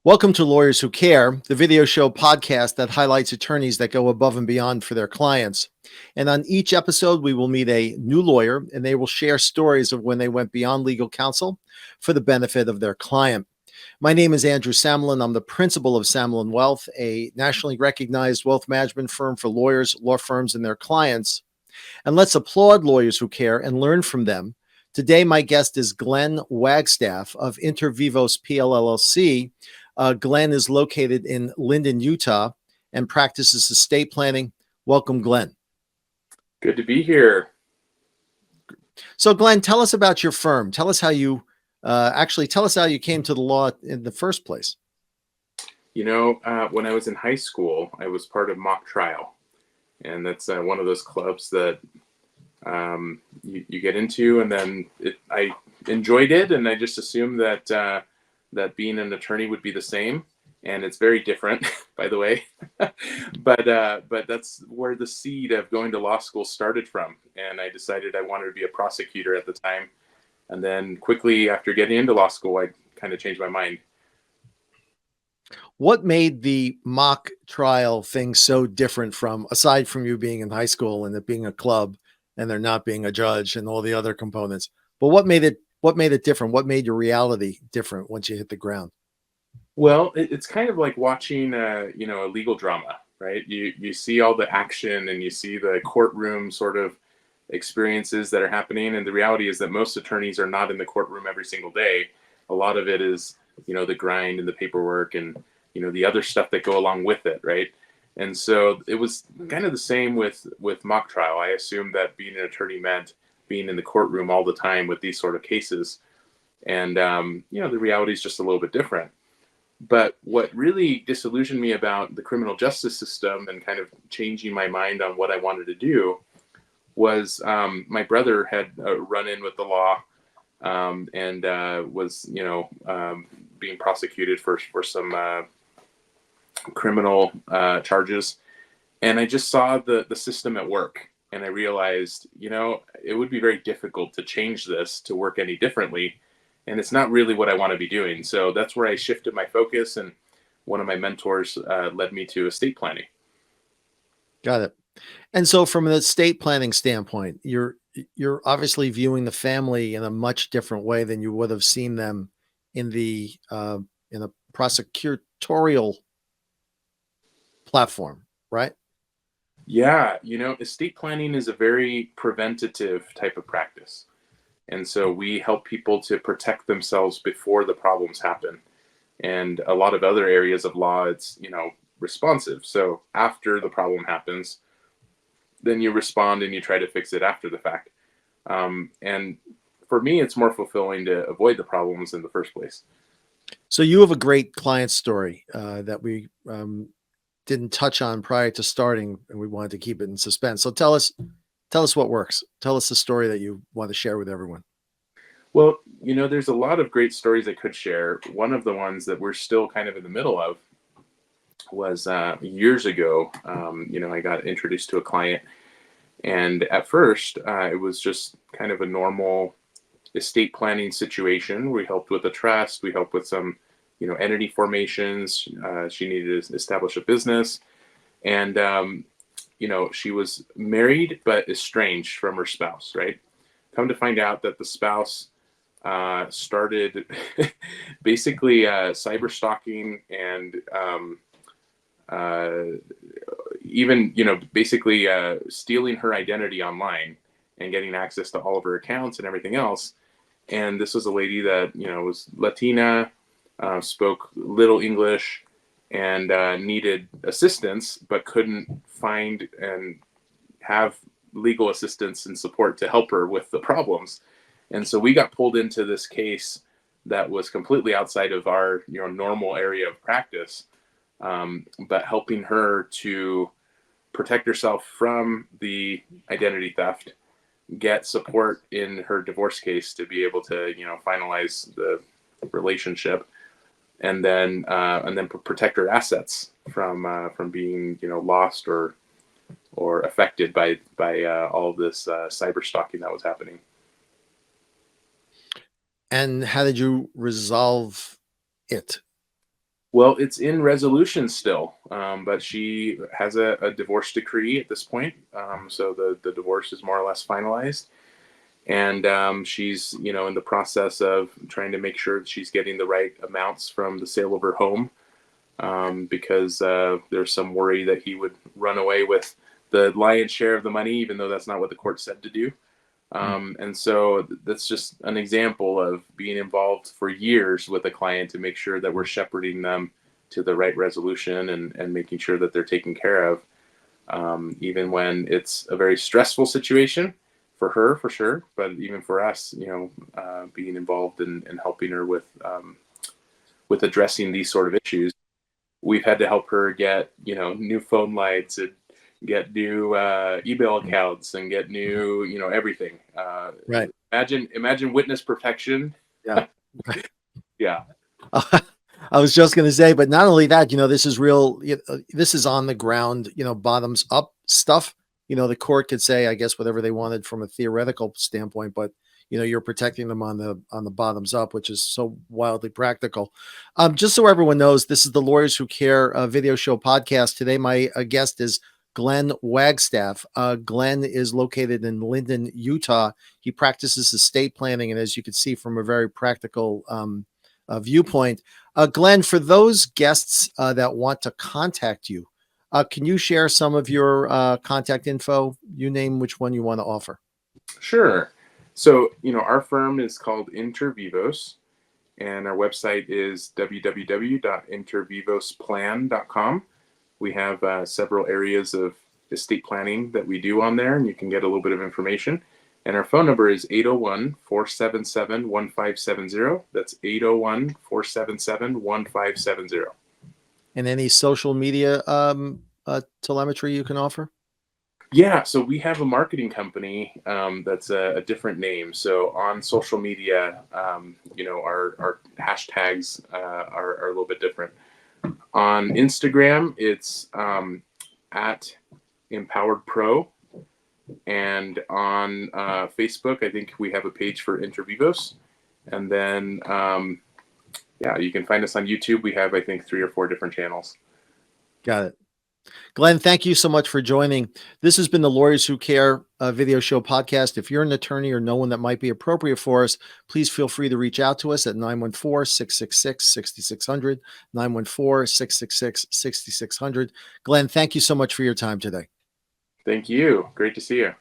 Welcome to Lawyers Who Care, the video show podcast that highlights attorneys that go above and beyond for their clients. And on each episode, we will meet a new lawyer and they will share stories of when they went beyond legal counsel for the benefit of their client. My name is Andrew Samalin. I'm the principal of Samalin Wealth, a nationally recognized wealth management firm for lawyers, law firms, and their clients. And let's applaud Lawyers Who Care and learn from them. Today, my guest is Glenn Wagstaff of Intervivos PLLC. Glenn is located in Linden, Utah, and practices estate planning. Welcome, Glenn. Good to be here. So, Glenn, tell us about your firm. Tell us how you tell us how you came to the law in the first place. When I was in high school, I was part of Mock Trial, and that's one of those clubs that you get into, and then I enjoyed it, and I just assumed that being an attorney would be the same, and it's very different, by the way. but that's where the seed of going to law school started from, and I decided I wanted to be a prosecutor at the time, and then quickly after getting into law school, I kind of changed my mind. What made the mock trial thing so different from, aside from you being in high school and it being a club and there not being a judge and all the other components, but what made it different? What made your reality different once you hit the ground? Well, it's kind of like watching a legal drama, right? You see all the action and you see the courtroom sort of experiences that are happening, and the reality is that most attorneys are not in the courtroom every single day. A lot of it is the grind and the paperwork and the other stuff that go along with it, right? And so it was kind of the same with mock trial. I assumed that being an attorney meant being in the courtroom all the time with these sort of cases, and the reality is just a little bit different. But what really disillusioned me about the criminal justice system and kind of changing my mind on what I wanted to do was my brother had run in with the law and was being prosecuted for some criminal charges, and I just saw the system at work, and I realized it would be very difficult to change this to work any differently, and it's not really what I want to be doing. So that's where I shifted my focus, and one of my mentors led me to estate planning. Got it. And so from an estate planning standpoint, you're obviously viewing the family in a much different way than you would have seen them in a prosecutorial platform, right? Yeah, estate planning is a very preventative type of practice. And so we help people to protect themselves before the problems happen. And a lot of other areas of law, it's, responsive. So after the problem happens, then you respond and you try to fix it after the fact. And for me, it's more fulfilling to avoid the problems in the first place. So you have a great client story that we didn't touch on prior to starting, and we wanted to keep it in suspense. So tell us what works. Tell us the story that you want to share with everyone. Well, there's a lot of great stories I could share. One of the ones that we're still kind of in the middle of was years ago. I got introduced to a client, and at first it was just kind of a normal estate planning situation. We helped with a trust. We helped with some, entity formations. She needed to establish a business, and she was married but estranged from her spouse. Right? Come to find out that the spouse started basically cyber stalking and even basically stealing her identity online and getting access to all of her accounts and everything else. And this was a lady that was Latina, spoke little English, and needed assistance, but couldn't find and have legal assistance and support to help her with the problems. And so we got pulled into this case that was completely outside of our normal area of practice, but helping her to protect herself from the identity theft, get support in her divorce case to be able to finalize the relationship, and then protect her assets from being lost or affected by all of this cyber stalking that was happening. And how did you resolve it? Well, it's in resolution still, but she has a divorce decree at this point. So the divorce is more or less finalized. And she's, in the process of trying to make sure that she's getting the right amounts from the sale of her home, because there's some worry that he would run away with the lion's share of the money, even though that's not what the court said to do. And so that's just an example of being involved for years with a client to make sure that we're shepherding them to the right resolution and making sure that they're taken care of, even when it's a very stressful situation for her, for sure, but even for us, being involved in helping her with addressing these sort of issues. We've had to help her get, new phone lights and get new email accounts and get new, everything. Right. Imagine witness perfection. Yeah. Yeah. I was just going to say, but not only that, this is real, this is on the ground, bottoms up stuff. The court could say, I guess, whatever they wanted from a theoretical standpoint, but you're protecting them on the bottoms up, which is so wildly practical. Just so everyone knows, this is the Lawyers Who Care video show podcast. Today, my guest is Glenn Wagstaff. Glenn is located in Linden, Utah. He practices estate planning, and as you can see from a very practical viewpoint, Glenn, for those guests that want to contact you, can you share some of your contact info? You name which one you want to offer. Sure. So, our firm is called Intervivos, and our website is www.intervivosplan.com. We have several areas of estate planning that we do on there, and you can get a little bit of information. And our phone number is 801-477-1570. That's 801-477-1570. And any social media telemetry you can offer? Yeah, so we have a marketing company that's a different name. So on social media, our hashtags are a little bit different. On Instagram, it's at Empowered Pro. And on Facebook, I think we have a page for Intervivos. And then, you can find us on YouTube. We have, I think, 3 or 4 different channels. Got it. Glenn, thank you so much for joining. This has been the Lawyers Who Care video show podcast. If you're an attorney or know one that might be appropriate for us, please feel free to reach out to us at 914-666-6600, 914-666-6600. Glenn, thank you so much for your time today. Thank you. Great to see you.